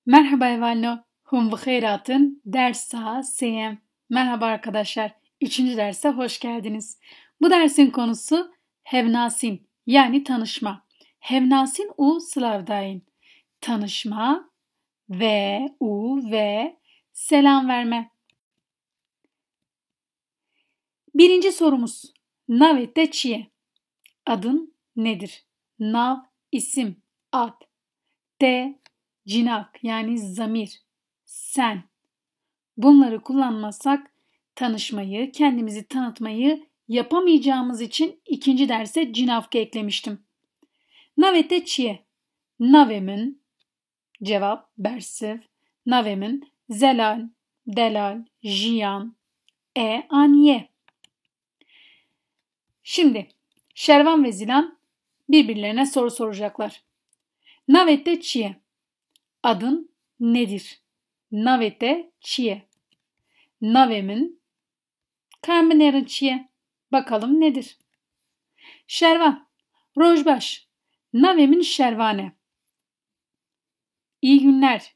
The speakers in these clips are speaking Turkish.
Merhaba Evalno, hum bıkheyratın ders saha seyem. Merhaba arkadaşlar, 3. derse hoş geldiniz. Bu dersin konusu hevnasin yani tanışma. Hevnasin u slavdayin. Tanışma ve selam verme. Birinci sorumuz. Navete çiye. Adın nedir? Nav, isim, ad. Te, cinak yani zamir. Sen. Bunları kullanmazsak tanışmayı, kendimizi tanıtmayı yapamayacağımız için 2. derse cinavka eklemiştim. Navete çiye. Navemin, cevap bersiv. Navemin zelal, delal, jiyan, aniye. Şimdi Şervan ve Zilan birbirlerine soru soracaklar. Navete çiye. Adın nedir? Navete çiye. Navemin Kamenerin çiye. Bakalım nedir? Şervan. Rojbaş. Navemin Şervane. İyi günler.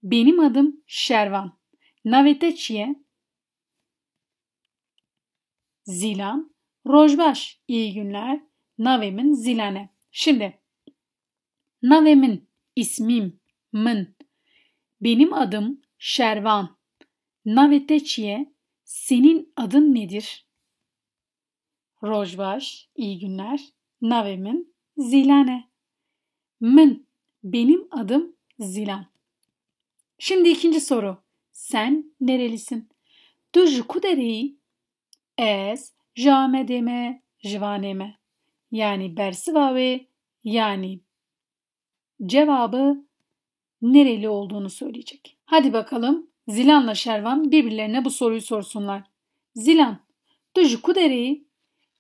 Benim adım Şervan. Navete çiye. Zilan. Rojbaş. İyi günler. Navemin Zilane. Şimdi Navemin ismim mın. Benim adım Şervan. Navete çiye. Senin adın nedir? Rojbaş. İyi günler. Navemin Zilane. Mın. Benim adım Zilan. Şimdi 2. soru. Sen nerelisin? Tu ji ku dereyî? Ez ji Amedê me, Jivanê me. Yani bersiva ve yani cevabı nereli olduğunu söyleyecek. Hadi bakalım Zilan'la Şervan birbirlerine bu soruyu sorsunlar. Zilan, tu ji ku dereyî?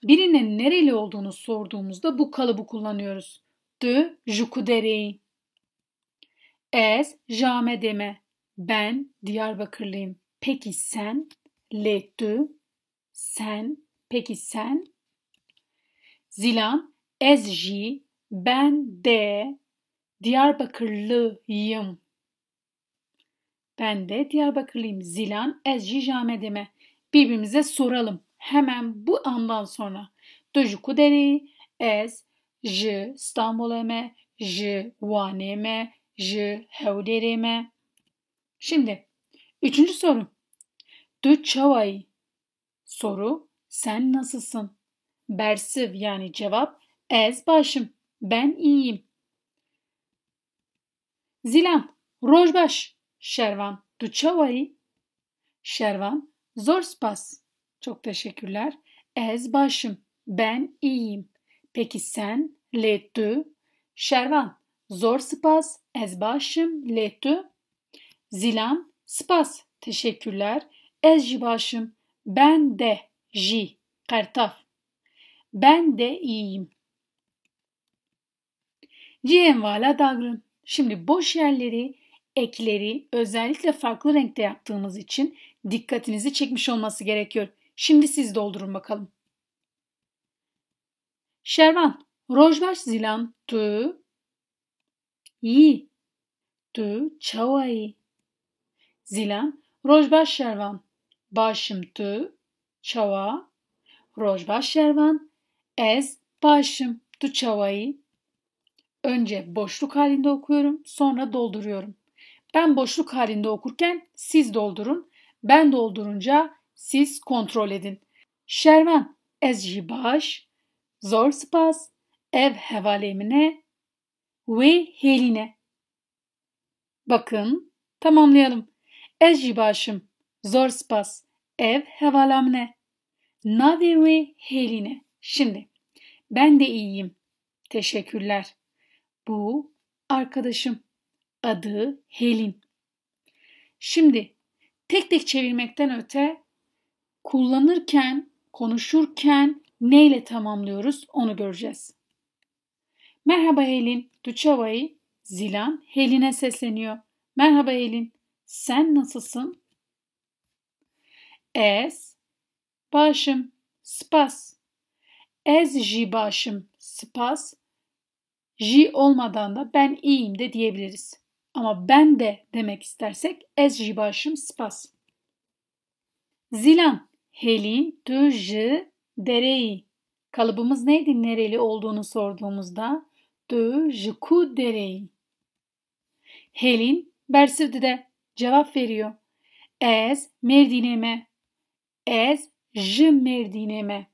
Birinin nereli olduğunu sorduğumuzda bu kalıbı kullanıyoruz. Tu ji ku dereyî? Ez ji Amedê me. Ben Diyarbakırlıyım. Peki sen? Tu? Sen? Peki sen? Zilan, ez jî, ben de Diyarbakırlıyım. Ben de Diyarbakırlıyım. Zilan, ez jî ji Amedê me. Birbirimize soralım. Hemen bu andan sonra. Tu ji ku dereyî? Ez ji İstanbulê me, ji Wanê me, ji Hewlêrê me. Şimdi 3. soru. Tu çavayî? Soru, sen nasılsın? Bersiv yani cevap, ez başım, ben iyiyim. Zilan, rojbaş, Şervan, tu çavayî? Şervan, zor spas. Çok teşekkürler. Ez başım, ben iyiyim. Peki sen, tu? Şervan, zor spas, ez başım, tu? Zilan, spas, teşekkürler. Ez ji başım, ben de, ji, kartaf. Ben de iyiyim. Cihenvala dagrın. Şimdi boş yerleri, ekleri özellikle farklı renkte yaptığımız için dikkatinizi çekmiş olması gerekiyor. Şimdi siz doldurun bakalım. Şervan, rojbaş zilan tu iyi. Tu çavayı. Zilan, rojbaş şervan. Başım tu çava. Rojbaş şervan. Ez başım tu çavayı. Önce boşluk halinde okuyorum, sonra dolduruyorum. Ben boşluk halinde okurken siz doldurun. Ben doldurunca siz kontrol edin. Şervan, ez jî baş, zor spas, ev hevalemine ve heline. Bakın, tamamlayalım. Ez jî başım, zor spas, ev hevalemine. Nave ve heline. Şimdi, ben de iyiyim. Teşekkürler. Bu arkadaşım. Adı Helin. Şimdi tek tek çevirmekten öte kullanırken, konuşurken neyle tamamlıyoruz onu göreceğiz. Merhaba Helin, Duçava'yı Zilan Helin'e sesleniyor. Merhaba Helin, sen nasılsın? Ez, başım, spas. Ez ji başım, spas. Ji olmadan da ben iyiyim de diyebiliriz. Ama ben de demek istersek ez jî başım spas. Zilan, Helin, tu ji dereyi. Kalıbımız neydi nereli olduğunu sorduğumuzda? Tu ji ku dereyi. Helin, Bersivdi'de cevap veriyor. Ez Merdin'eme. Ez ji Merdin'eme.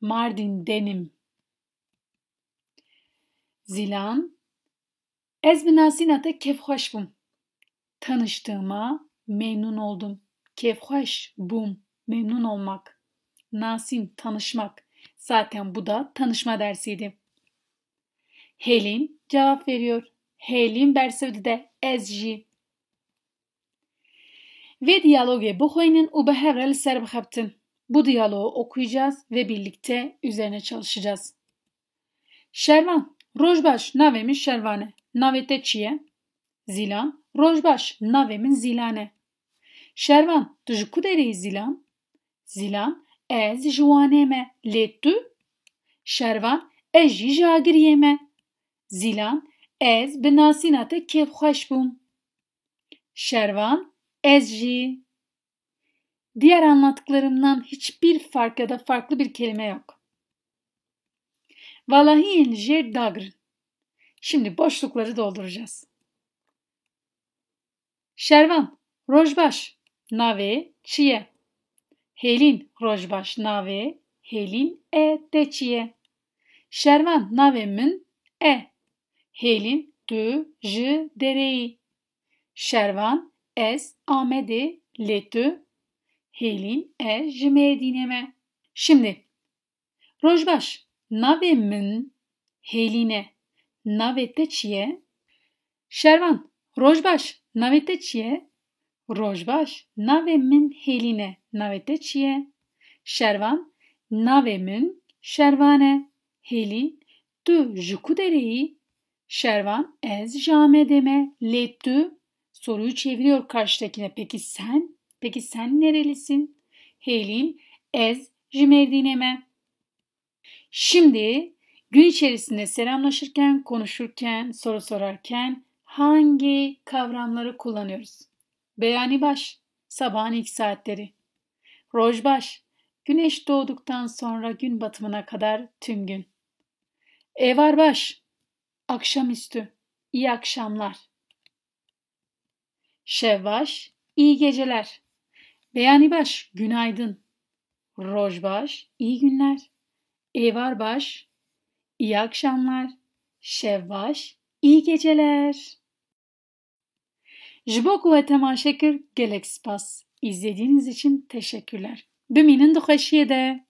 Mardin'denim. Zilan, ez bi nasinate kevxweş bûm. Tanıştığıma memnun oldum. Kevxweş bûm, memnun olmak. Nasin, tanışmak. Zaten bu da tanışma dersiydi. Helin cevap veriyor. Helin Bersivdi'de ez jî. Ve diyaloge bixwînin û bi hev re li ser bixebtin. Bu diyaloğu okuyacağız ve birlikte üzerine çalışacağız. Şervan, roj baş, navê min Şervan e. Navê te çi ye? Zilan, roj baş, navê min Zilan e. Şervan, tu ji ku derê Zilan? Zilan, ez ji Wanê me. Lê tu? Şervan, ez jî ji Agiriyê me. Zilan, ez bi nasîna te kevxweş bûm. Şervan, ez jî. Diğer anlattıklarımdan hiçbir fark ya da farklı bir kelime yok. Valahiyen jêr dagrin. Şimdi boşlukları dolduracağız. Şervan, rojbaş, navê çi ye? Helin, rojbaş, navê Helin e te çi ye? Şervan, navê min e. Helin, tu ji dereyî. Şervan, ez Amedê, lê tu? Helin e ji Mêrdînê me. Şimdi, rojbaş, navê min Helîn e. Navê te çi ye? Şervan, rojbaş, navê te çi ye? Rojbaş, navê min Helîn e. Navê te çi ye? Şervan, navê min Şervan e. Helîn, tu ji ku dereyî? Şervan, ez ji Amedê me. Lê tu? Soruyu çeviriyor karşıdakine. Peki sen nerelisin? Helîn, ez ji Mêrdînê me. Şimdi gün içerisinde selamlaşırken, konuşurken, soru sorarken hangi kavramları kullanıyoruz? Beyani baş, sabahın ilk saatleri. Rojbaş, güneş doğduktan sonra gün batımına kadar tüm gün. Evarbaş, akşamüstü, iyi akşamlar. Şevbaş, iyi geceler. Beyani baş, günaydın. Rojbaş, iyi günler. Evarbaş, iyi akşamlar. Şevbaş, iyi geceler. Ji bo ku we temaşe kir gelek spas. İzlediğiniz için teşekkürler. Bimînin di xweşiyê de.